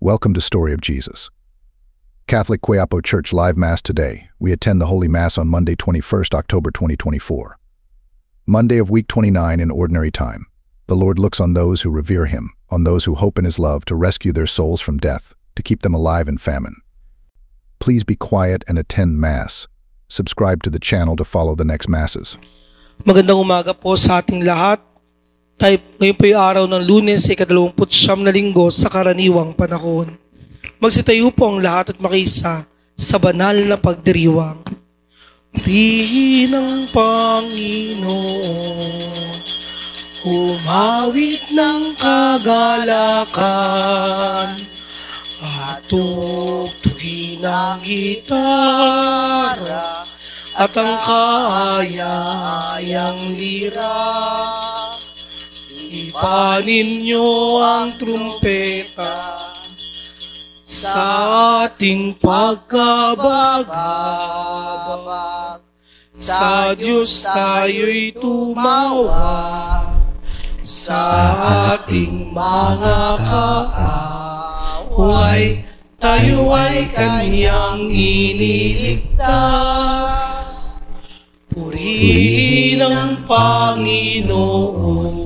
Welcome to Story of Jesus. Catholic Quiapo Church Live Mass today. We attend the Holy Mass on Monday, 21st October 2024. Monday of week 29 in ordinary time. The Lord looks on those who revere Him, on those who hope in His love to rescue their souls from death, to keep them alive in famine. Please be quiet and attend Mass. Subscribe to the channel to follow the next Masses. Magandang umaga po sa ating lahat. Ngayon po yung araw ng Lunes, ika-29 na linggo sa karaniwang panahon. Magsitayo po ang lahat at makiisa sa banal na pagdiriwang. Purihin ang Panginoon, humawit ng kagalakan, at tugtugin ang gitara, at ang kaaya-ayang lira. Ipanin niyo ang trumpeta sa ating pagkabagabag. Sa Diyos tayo'y tumawag, sa ating mga kaaway, tayo ay Kanyang iniligtas. Purihin ang Panginoon,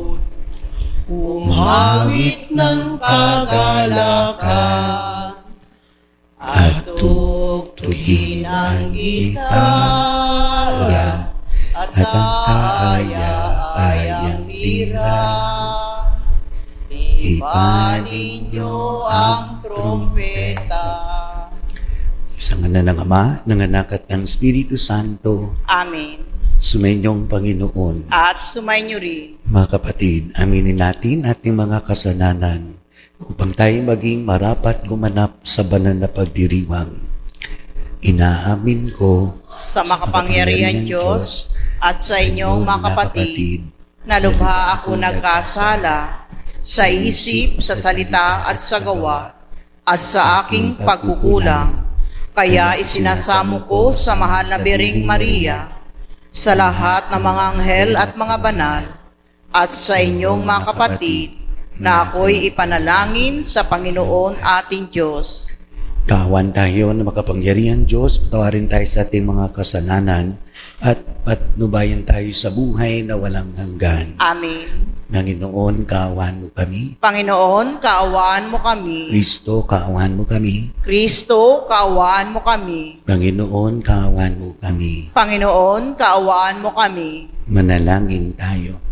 humawit ng kagalakan, at tugtugin ang gitara, at ang kaaya-ayang lira. Ipanin niyo ang trompeta. Sa ngala ng Ama, ng Anak at ng Espiritu Santo. Amen. Sumainyong Panginoon. At sumainyo rin. Mga kapatid, aminin natin ating mga kasalanan upang tayo maging marapat gumanap sa banal na pagdiriwang. Inaamin ko sa makapangyarihan Diyos at sa inyong mga kapatid, na lubha ako nagkasala sa isip, sa salita at sa gawa, at sa aking pagkukulang. Kaya isinasamo ko sa mahal na Biring Maria, sa lahat ng mga anghel at mga banal, at sa inyong mga kapatid, na ako'y ipanalangin sa Panginoon ating Diyos. Kawan tayo na makapangyarihan Diyos, patawarin tayo sa ating mga kasalanan, at patnubayan tayo sa buhay na walang hanggan. Amen. Panginoon, kaawaan mo kami. Panginoon, kaawaan mo kami. Kristo, kaawaan mo kami. Kristo, kaawaan mo kami. Panginoon, kaawaan mo kami. Panginoon, kaawaan mo kami. Manalangin tayo.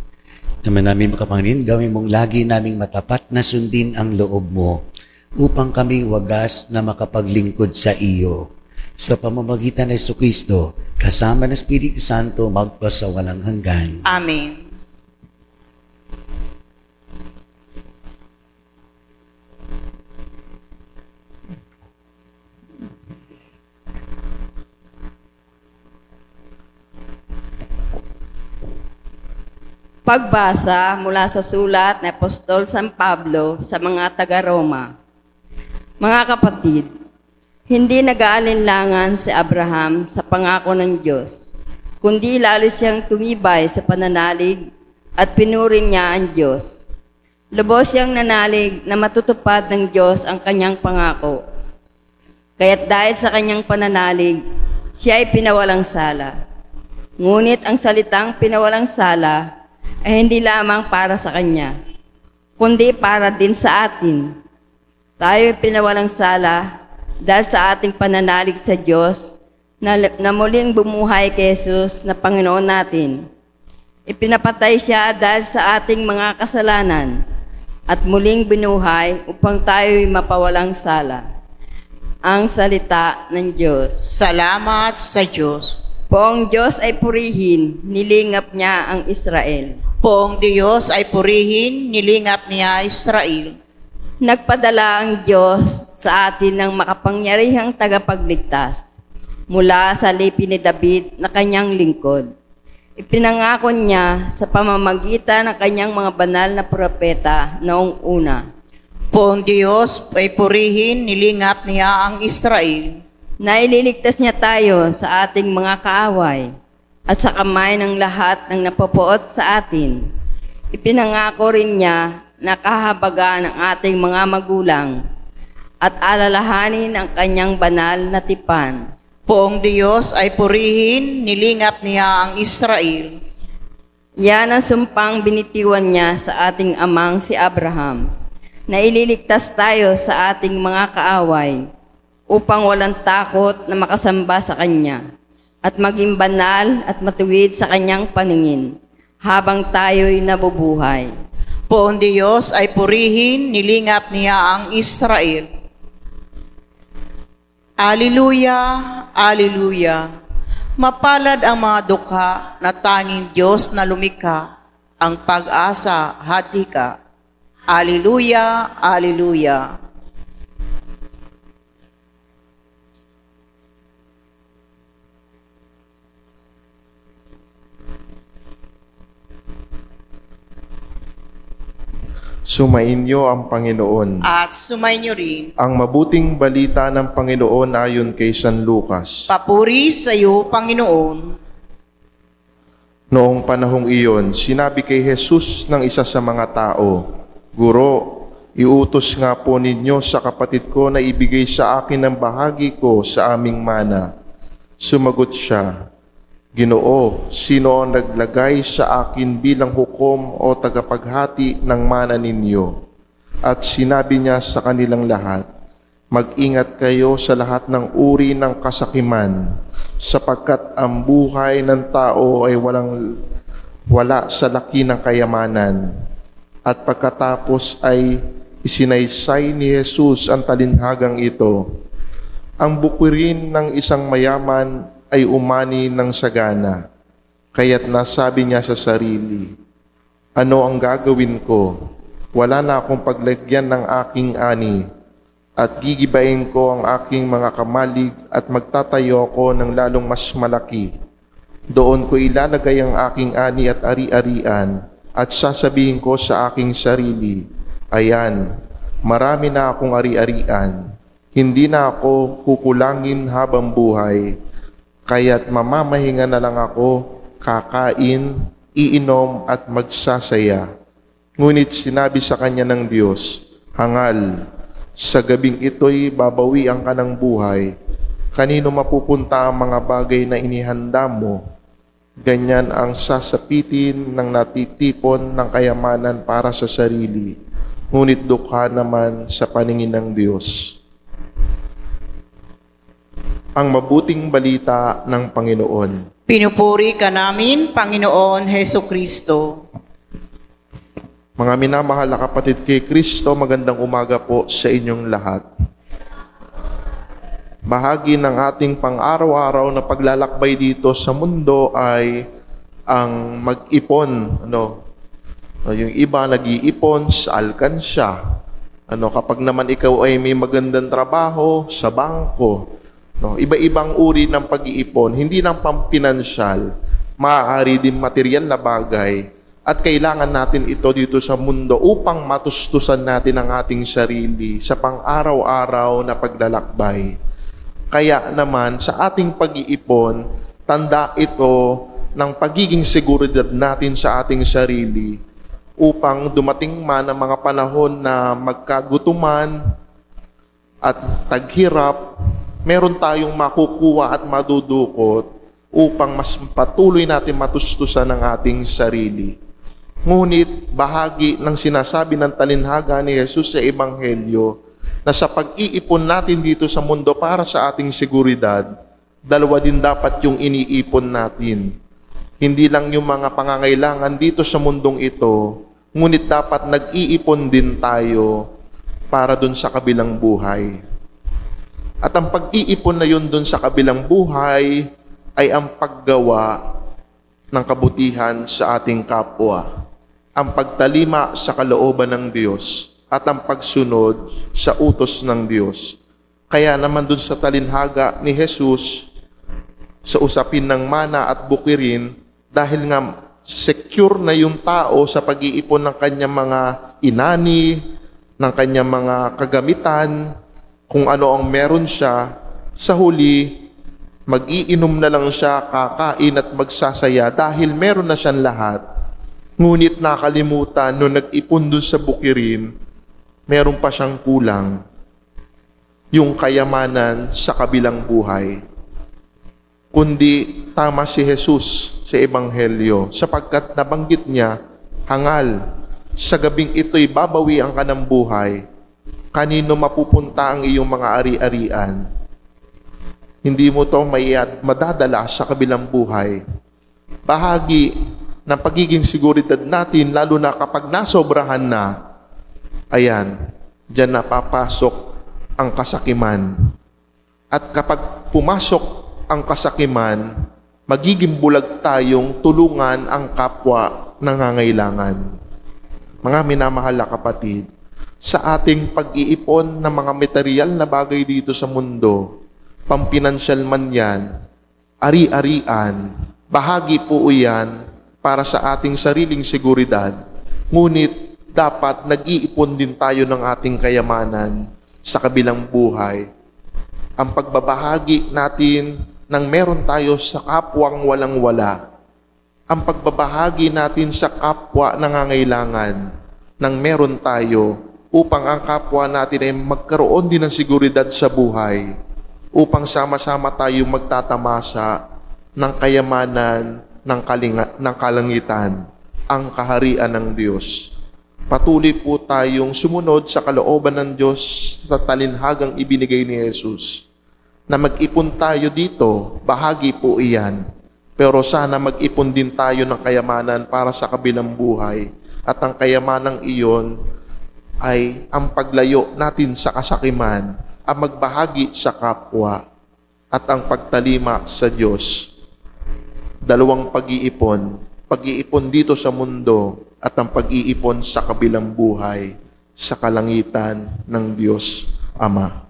Naman namin makapanganin, gawin mong lagi naming matapat na sundin ang loob mo upang kami wagas na makapaglingkod sa iyo. Sa pamamagitan ng Jesucristo, kasama ng Espiritu Santo, magpasawalang hanggan. Amen. Pagbasa mula sa sulat ni Apostol San Pablo sa mga taga-Roma. Mga kapatid, hindi nag-aalinlangan si Abraham sa pangako ng Diyos, kundi lalo siyang tumibay sa pananalig at pinurin niya ang Diyos. Lubos siyang nanalig na matutupad ng Diyos ang kanyang pangako. Kaya't dahil sa kanyang pananalig, siya ay pinawalang sala. Ngunit ang salitang pinawalang sala ay hindi lamang para sa kanya, kundi para din sa atin. Tayo ay pinawalang sala dahil sa ating pananalig sa Diyos na muling bumuhay kay Jesus na Panginoon natin. Ipinapatay siya dahil sa ating mga kasalanan at muling binuhay upang tayo ay mapawalang sala. Ang salita ng Diyos. Salamat sa Diyos. Poong Diyos ay purihin, nilingap niya ang Israel. Poong Diyos ay purihin, nilingap niya Israel. Nagpadala ang Diyos sa atin ng makapangyarihang tagapagligtas mula sa lipi ni David na kanyang lingkod. Ipinangako niya sa pamamagitan ng kanyang mga banal na propeta noong una. Poong Diyos ay purihin, nilingap niya ang Israel. Na ililigtas niya tayo sa ating mga kaaway at sa kamay ng lahat ng napopoot sa atin. Ipinangako rin niya na kahabagan ng ating mga magulang at alalahanin ang kanyang banal na tipan. Poong Diyos ay purihin, nilingap niya ang Israel. Yan ang sumpang binitiwan niya sa ating amang si Abraham, na ililigtas tayo sa ating mga kaaway, upang walang takot na makasamba sa Kanya, at maging banal at matuwid sa Kanyang paningin, habang tayo'y nabubuhay. Poong Diyos ay purihin, nilingap niya ang Israel. Alleluia, Alleluia. Mapalad ang mga dukha na tanging Diyos na lumikha, ang pag-asa, hati ka. Alleluia, Alleluia. Sumainyo ang Panginoon. At sumainyo rin. Ang mabuting balita ng Panginoon ayon kay San Lucas. Papuri sa iyo, Panginoon. Noong panahong iyon, sinabi kay Jesus ng isa sa mga tao, Guro, iutos nga po ninyo sa kapatid ko na ibigay sa akin ang bahagi ko sa aming mana. Sumagot siya, Ginoo, sino ang naglagay sa akin bilang hukom o tagapaghati ng mana ninyo? At sinabi niya sa kanilang lahat, Mag-ingat kayo sa lahat ng uri ng kasakiman, sapagkat ang buhay ng tao ay wala sa laki ng kayamanan. At pagkatapos ay isinaysay ni Jesus ang talinhagang ito. Ang bukirin ng isang mayaman ay umani ng sagana, kaya't nasabi niya sa sarili, Ano ang gagawin ko? Wala na akong paglagyan ng aking ani, at gigibain ko ang aking mga kamalig at magtatayo ako ng lalong mas malaki. Doon ko ilalagay ang aking ani at ari-arian, at sasabihin ko sa aking sarili, Ayan, marami na akong ari-arian, hindi na ako kukulangin habang buhay, kaya't mamamahinga na lang ako, kakain, iinom at magsasaya. Ngunit sinabi sa kanya ng Diyos, Hangal, sa gabing ito'y babawian ka ng buhay. Kanino mapupunta ang mga bagay na inihanda mo? Ganyan ang sasapitin ng natitipon ng kayamanan para sa sarili, ngunit dukha naman sa paningin ng Diyos. Ang mabuting balita ng Panginoon. Pinupuri ka namin, Panginoon Hesukristo. Mga minamahal na kapatid kay Kristo, magandang umaga po sa inyong lahat. Bahagi ng ating pang-araw-araw na paglalakbay dito sa mundo ay ang mag-ipon. Yung iba nag-iipon sa alkansya. Kapag naman ikaw ay may magandang trabaho sa bangko, iba-ibang uri ng pag-iipon, hindi lang pampinansyal, maaari din material na bagay, at kailangan natin ito dito sa mundo upang matustusan natin ang ating sarili sa pang-araw-araw na paglalakbay. Kaya naman sa ating pag-iipon, tanda ito ng pagiging seguridad natin sa ating sarili upang dumating man ang mga panahon na magkagutuman at taghirap, meron tayong makukuha at madudukot upang mas patuloy natin matustusan ang ating sarili. Ngunit bahagi ng sinasabi ng talinhaga ni Jesus sa Ebanghelyo na sa pag-iipon natin dito sa mundo para sa ating seguridad, dalawa din dapat yung iniipon natin. Hindi lang yung mga pangangailangan dito sa mundong ito, ngunit dapat nag-iipon din tayo para dun sa kabilang buhay. At ang pag-iipon na yun dun sa kabilang buhay ay ang paggawa ng kabutihan sa ating kapwa, ang pagtalima sa kalooban ng Diyos at ang pagsunod sa utos ng Diyos. Kaya naman dun sa talinhaga ni Jesus sa usapin ng mana at bukirin, dahil nga secure na yung tao sa pag-iipon ng kanyang mga inani, ng kanyang mga kagamitan, kung ano ang meron siya, sa huli, mag-iinom na lang siya, kakain at magsasaya dahil meron na siyang lahat. Ngunit nakalimutan, nung nag-ipon dun sa bukirin, meron pa siyang kulang. yung kayamanan sa kabilang buhay, kundi tama si Jesus sa Ebanghelyo sapagkat nabanggit niya, hangal, sa gabing ito'y babawi ang kanang buhay, kanino mapupunta ang iyong mga ari-arian? Hindi mo to madadala sa kabilang buhay. Bahagi ng pagiging seguridad natin, lalo na kapag nasobrahan na, ayan, diyan napapasok ang kasakiman. At kapag pumasok ang kasakiman, magiging bulag tayong tulungan ang kapwa nangangailangan. Mga minamahal na kapatid, sa ating pag-iipon ng mga material na bagay dito sa mundo, pampinansyal man yan, ari-arian, bahagi po yan para sa ating sariling seguridad. Ngunit dapat nag-iipon din tayo ng ating kayamanan sa kabilang buhay. Ang pagbabahagi natin ng meron tayo sa kapwang walang-wala. Ang pagbabahagi natin sa kapwa nangangailangan ng meron tayo upang ang kapwa natin ay magkaroon din ng seguridad sa buhay, upang sama-sama tayo magtatamasa ng kayamanan ng kalangitan, ang kaharian ng Diyos. Patuloy po tayong sumunod sa kalooban ng Diyos sa talinhagang ibinigay ni Jesus. Na mag-ipon tayo dito, bahagi po iyan. Pero sana mag-ipon din tayo ng kayamanan para sa kabilang buhay. At ang kayamanang iyon ay ang paglayo natin sa kasakiman, ang magbahagi sa kapwa, at ang pagtalima sa Diyos. Dalawang pag-iipon. Pag-iipon dito sa mundo at ang pag-iipon sa kabilang buhay sa kalangitan ng Diyos Ama.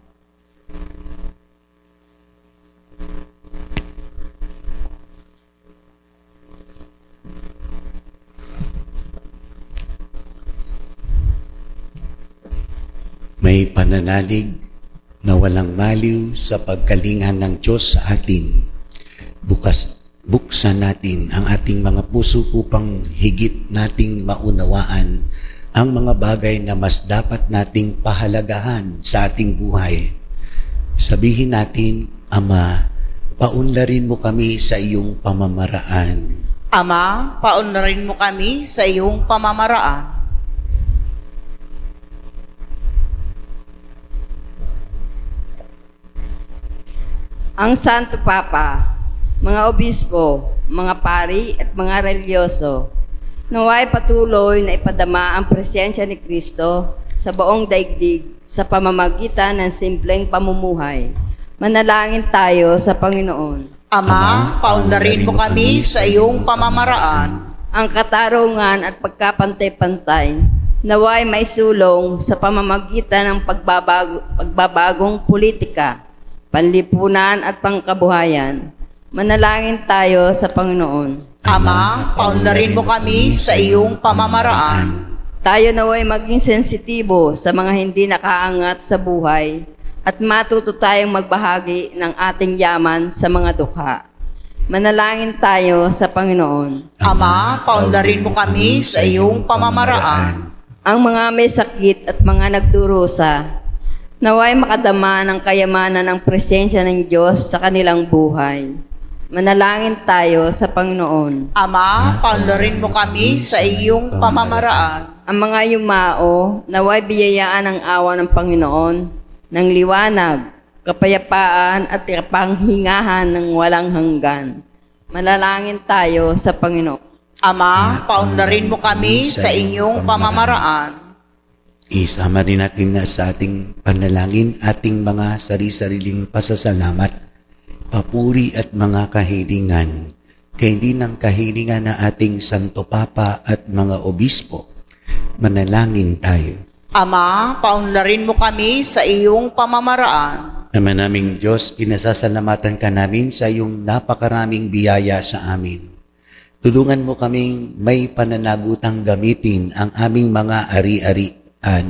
May pananalig na walang maliw sa pagkalinga ng Diyos sa atin. Buksan natin ang ating mga puso upang higit nating maunawaan ang mga bagay na mas dapat nating pahalagahan sa ating buhay. Sabihin natin, Ama, paunlarin mo kami sa iyong pamamaraan. Ama, paunlarin mo kami sa iyong pamamaraan. Ang Santo Papa, mga obispo, mga pari at mga religyoso, naway patuloy na ipadama ang presensya ni Kristo sa buong daigdig sa pamamagitan ng simpleng pamumuhay. Manalangin tayo sa Panginoon. Ama, paunlarin mo kami sa iyong pamamaraan. Ang katarungan at pagkapantay-pantay naway maisulong sa pamamagitan ng pagbabagong politika, panlipunan at pangkabuhayan. Manalangin tayo sa Panginoon. Ama, paunlarin mo kami sa iyong pamamaraan. Tayo naway maging sensitibo sa mga hindi nakaangat sa buhay at matuto tayong magbahagi ng ating yaman sa mga dukha. Manalangin tayo sa Panginoon. Ama, paunlarin mo kami sa iyong pamamaraan. Ang mga may sakit at mga nagdurusa, naway makadama ng kayamanan ng presensya ng Diyos sa kanilang buhay. Manalangin tayo sa Panginoon. Ama, paunlarin mo kami sa iyong pamamaraan. Ang mga yumao, naway biyayaan ng awa ng Panginoon, ng liwanag, kapayapaan at kapanghingahan ng walang hanggan. Manalangin tayo sa Panginoon. Ama, paunlarin mo kami sa iyong pamamaraan. Isama rin natin na sa ating panalangin ating mga sari-sariling pasasalamat, papuri at mga kahilingan, kay din ng kahilingan na ating Santo Papa at mga obispo. Manalangin tayo. Ama, paunlarin mo kami sa iyong pamamaraan. Ama naming Diyos, pinasasalamatan ka namin sa iyong napakaraming biyaya sa amin. Tulungan mo kaming may pananagutang gamitin ang aming mga ari-arian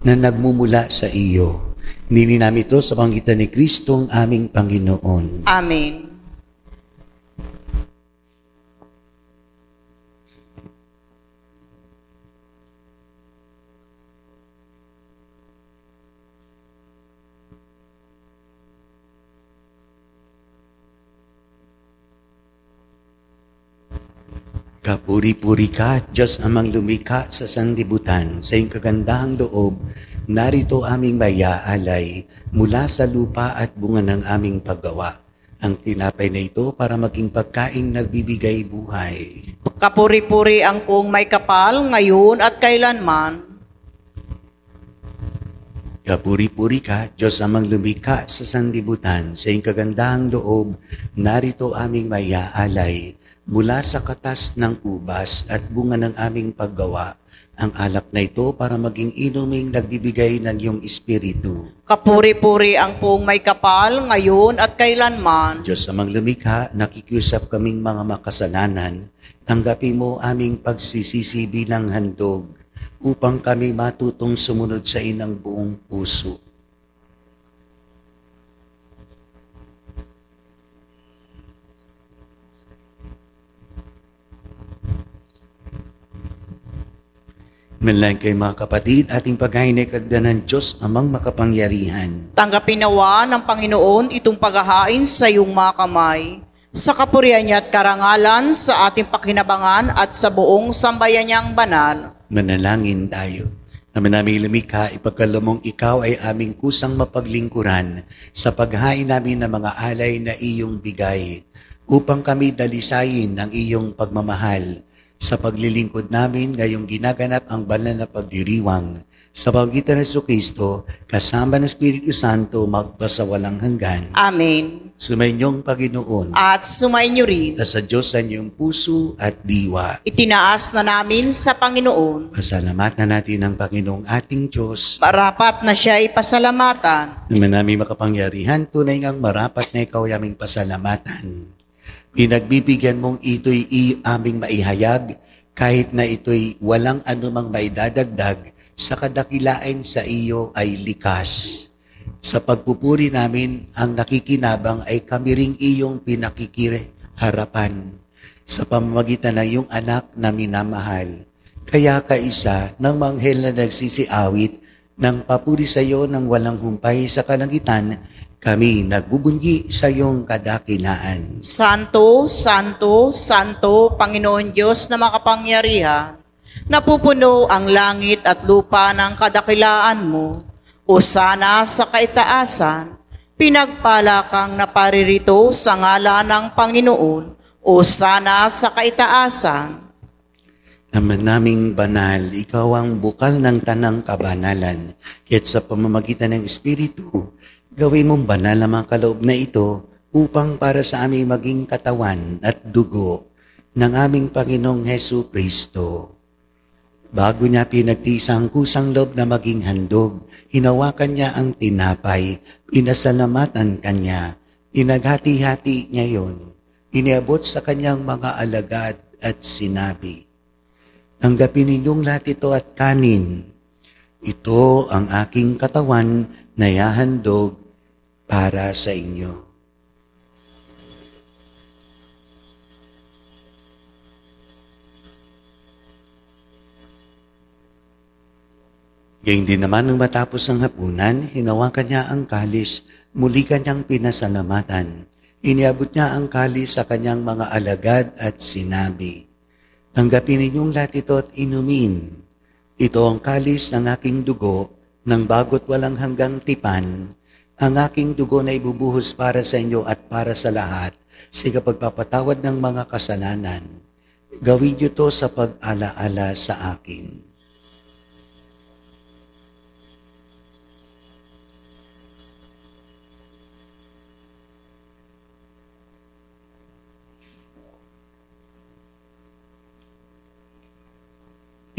na nagmumula sa iyo. Nini namin ito sa panggitan ni Kristo ang aming Panginoon. Amen. Kapuri-puri ka, Diyos amang lumikha sa sanlibutan, sa iyong kagandahang loob, narito aming mayaalay mula sa lupa at bunga ng aming paggawa. Ang tinapay na ito para maging pagkaing nagbibigay buhay. Kapuri-puri ang puong may kapal, ngayon at kailanman. Kapuri-puri ka, Diyos amang lumikha sa sanlibutan, sa iyong kagandahang loob, narito aming mayaalay mula sa katas ng ubas at bunga ng aming paggawa, ang alak na ito para maging inuming nagbibigay ng iyong espiritu. Kapuri-puri ang puong may kapal, ngayon at kailanman. Diyos amang lumikha, nakikiusap kaming mga makasalanan, tanggapin mo aming pagsisisi bilang handog, upang kami matutong sumunod sa inang buong puso. Manlang kay mga kapatid, ating paghain ay kagda ng Diyos amang makapangyarihan. Tanggapin nawa ng Panginoon itong paghahain sa iyong mga kamay, sa kapurihan niya at karangalan sa ating pakinabangan at sa buong sambayan niyang banal. Manalangin tayo. Naman namin lumikha, ipagkalamong ikaw ay aming kusang mapaglingkuran sa paghain namin ng mga alay na iyong bigay, upang kami dalisayin ng iyong pagmamahal sa paglilingkod namin ngayong ginaganap ang banal na pagdiriwang sa pamamagitan ng Jesucristo, kasama ng Espiritu Santo, magpasawalang hanggan. Amen. Sumainyong Panginoon, At sumainyo rin. at sa Diyos sa inyong puso at diwa. Itinaas na namin sa Panginoon. Pasalamatan natin ang Panginoong ating Diyos. Marapat na siya ay pasalamatan. Naman namin makapangyarihan, tunay ngang marapat na ikaw ay aming pasalamatan. Pinagbibigyan mong ito'y aming maihayag, kahit na ito'y walang anumang maidadagdag, sa kadakilain sa iyo ay likas. Sa pagpupuri namin, ang nakikinabang ay kami ring iyong pinakikiharapan sa pamamagitan ng iyong anak na minamahal. Kaya kaisa ng manghel na nagsisiawit ng papuri sa iyo ng walang humpay sa kalangitan, kami nagbubunyi sa iyong kadakilaan. Santo, Santo, Santo, Panginoon Diyos na makapangyarihan, napupuno ang langit at lupa ng kadakilaan mo. O sana sa kaitaasan, pinagpala kang naparirito sa ngalan ng Panginoon. O sana sa kaitaasan. Naman naming banal, ikaw ang bukal ng tanang kabanalan, kaya't sa pamamagitan ng Espiritu, gawin mong banal ang mga kaloob na ito upang para sa aming maging katawan at dugo ng aming Panginoong Hesu Kristo. Bago niya pinagtiis ang kusang loob na maging handog, hinawakan niya ang tinapay, pinasalamatan kanya, inaghati-hati niya yon, iniabot sa kanyang mga alagad at sinabi, "Tanggapin ninyong lahat ito at kanin. Ito ang aking katawan na ihahandog para sa inyo." Gayun din naman nung matapos ang hapunan, hinawakan niya ang kalis, muli kanyang pinasalamatan. Iniabot niya ang kalis sa kanyang mga alagad at sinabi, "Tanggapin ninyong lahat ito at inumin. Ito ang kalis ng aking dugo, ng bago't walang hanggang tipan, ang aking dugo na ibubuhos para sa inyo at para sa lahat, sa pagpapatawad ng mga kasalanan. Gawin niyo to sa pag-alaala sa akin."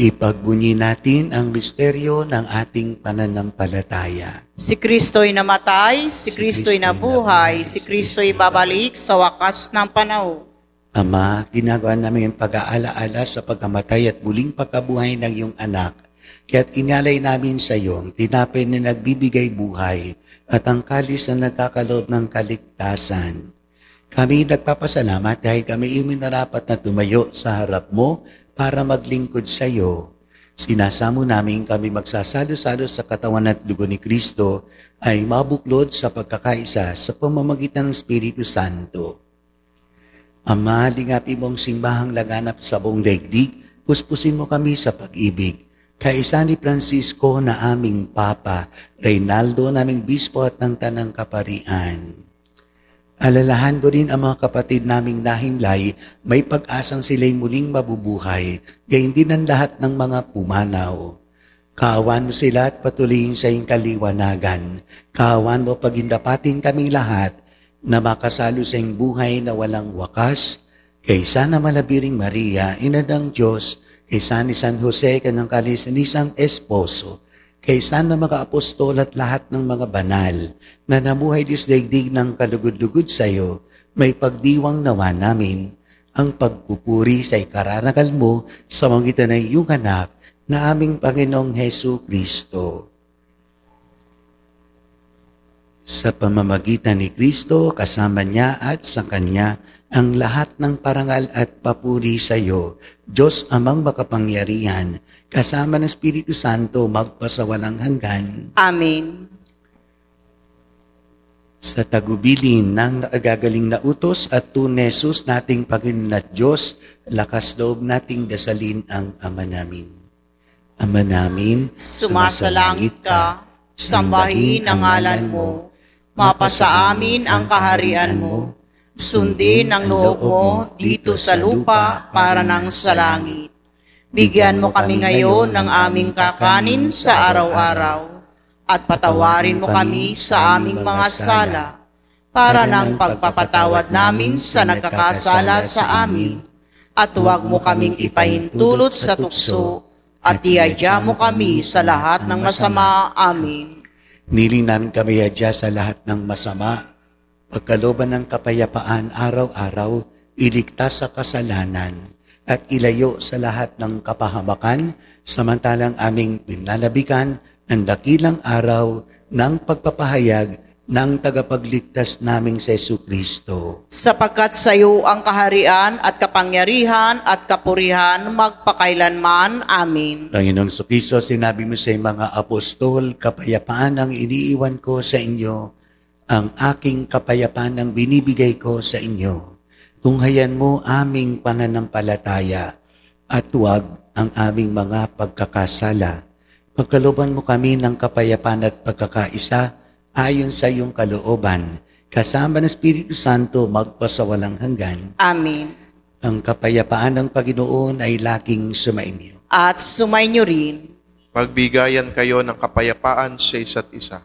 Ipagbunyi natin ang misteryo ng ating pananampalataya. Si Kristo'y namatay, si Kristo'y nabuhay, si Kristo'y babalik sa wakas ng panahon. Ama, ginagawa namin ang pag-aalaala sa pagkamatay at muling pagkabuhay ng iyong anak. Kaya't inalay namin sa iyo ang tinapay na nagbibigay buhay at ang kalis na nagkakaloob ng kaligtasan. Kami nagpapasalamat dahil kami iminarapat na tumayo sa harap mo para maglingkod sa iyo. Sinasamo namin kami magsasalo-salo sa katawan at dugo ni Kristo ay mabuklod sa pagkakaisa sa pamamagitan ng Espiritu Santo. Ama, lingapi mong simbahang laganap sa buong daigdig, puspusin mo kami sa pag-ibig. Kaisa ni Francisco na aming Papa, Reynaldo naming Bispo at ng Tanang Kaparian. Alalahan ko rin ang mga kapatid naming nahimlay, may pag-asang sila'y muling mabubuhay, gayon din ang lahat ng mga pumanaw. Kaawan mo sila at patuloyin sa iyong kaliwanagan. Kaawan mo pagindapatin kaming lahat na makasalo sa iyong buhay na walang wakas. Kaysa na malabiring Maria, ina ng Diyos, kaysa ni San Jose, kanang kalisanisang esposo, kaysa na mga apostol at lahat ng mga banal na namuhay disdaigdig ng kalugod-lugod sa iyo, may pagdiwang nawa namin ang pagpupuri sa ikararangal mo sa magitan ng iyong anak na aming Panginoong Hesu Kristo. Sa pamamagitan ni Kristo, kasama niya at sa Kanya, ang lahat ng parangal at papuri sa iyo, Diyos amang makapangyarihan, kasama ng Espiritu Santo, magpasawalang hanggan. Amen. Sa tagubilin ng nakagagaling na utos at tunesus nating Panginoon at Diyos, lakas loob nating dasalin ang Ama namin. Ama namin, Sumasalangit ka, sambahin ang ngalan mo, mapasa amin ang kaharian mo, sundin ang loob mo dito sa lupa para nang sa langit. Bigyan mo kami ngayon ng aming kakanin sa araw-araw, at patawarin mo kami sa aming mga sala, para nang pagpapatawad namin sa nagkakasala sa amin, at huwag mo kaming ipahintulot sa tukso, at iadya mo kami sa lahat ng masama. Amin. Niling namin kami adya sa lahat ng masama, pagkalooban ng kapayapaan araw-araw, iligtas sa kasalanan, at ilayo sa lahat ng kapahamakan, samantalang aming pinanabikan ang dakilang araw ng pagpapahayag ng tagapagligtas naming sa Jesucristo. Sapagkat sa iyo ang kaharian at kapangyarihan at kapurihan magpakailanman. Amin. Panginoong Jesucristo, sinabi mo sa mga apostol, kapayapaan ang iniiwan ko sa inyo, ang aking kapayapaan ang binibigay ko sa inyo. Tunghayan mo aming pananampalataya at huwag ang aming mga pagkakasala. Pagkalooban mo kami ng kapayapaan at pagkakaisa ayon sa iyong kalooban, kasama ng Espiritu Santo magpasawalang hanggan. Amen. Ang kapayapaan ng Panginoon ay laging sumainyo. At sumainyo rin. Magbigayan kayo ng kapayapaan sa isa't isa.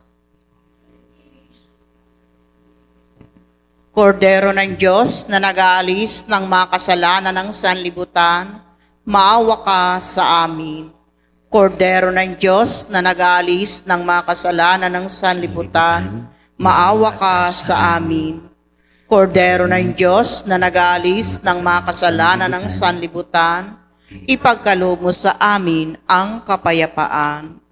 Kordero ng Diyos na nag-aalis ng mga kasalanan ng sanlibutan, maawa ka sa amin. Kordero ng Diyos na nag-aalis ng mga kasalanan ng sanlibutan, maawa ka sa amin. Kordero ng Diyos na nag-aalis ng mga kasalanan ng sanlibutan, ipagkaloob mo sa amin ang kapayapaan.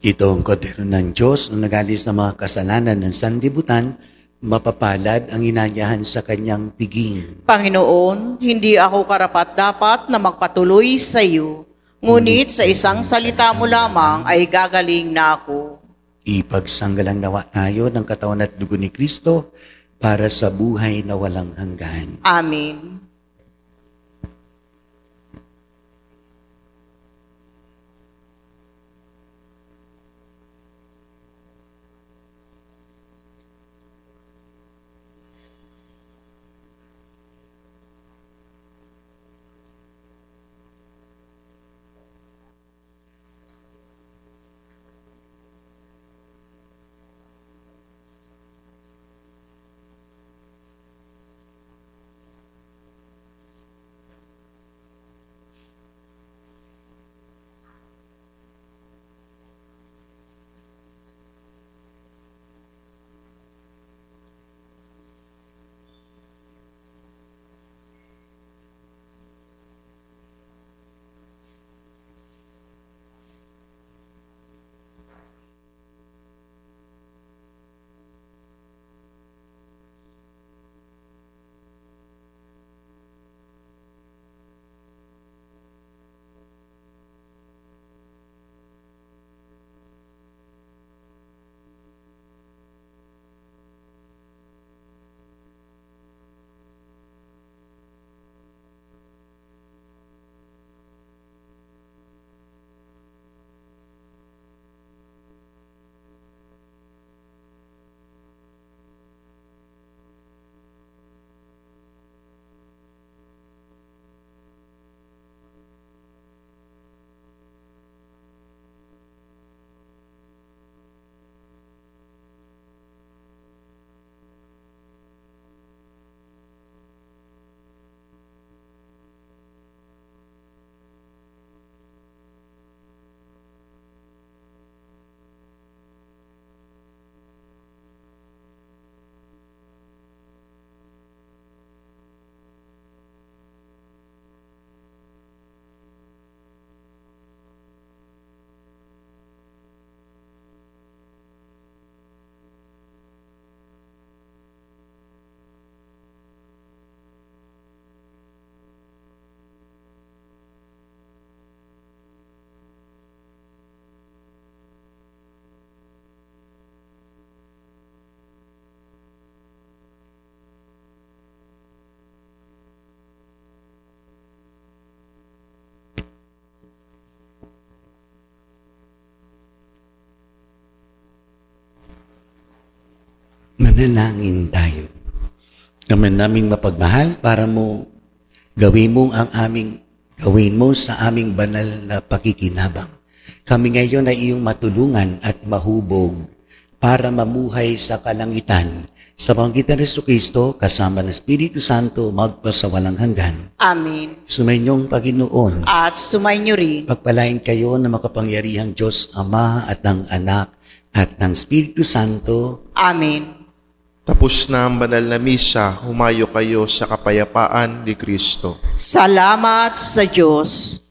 Ito ang kordero ng Diyos na nag-aalis ng mga kasalanan ng sanlibutan, mapapalad ang inanyahan sa kanyang piging. Panginoon, hindi ako karapat-dapat na magpatuloy sa iyo, ngunit sa isang salita mo lamang ay gagaling na ako. Ipagsanggalang nawa tayo ng katawan at dugo ni Kristo para sa buhay na walang hanggan. Amen. Manalangin tayo. Ama naming mapagmahal, para mo gawin mo sa aming banal na pakikinabang. Kami ngayon ay iyong matulungan at mahubog para mamuhay sa kalangitan. Sa panggitan ni Jesucristo, kasama ng Espiritu Santo, magpasawalang hanggan. Amen. Sumainyong Panginoon. At sumainyo rin. Pagpalain kayo ng makapangyarihang Diyos, Ama at ng Anak at ng Espiritu Santo. Amen. Tapos na ang banal na misa, humayo kayo sa kapayapaan ni Kristo. Salamat sa Diyos.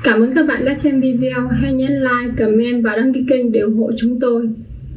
Cảm ơn các bạn đã xem video. Hãy nhấn like, comment và đăng ký kênh để ủng hộ chúng tôi.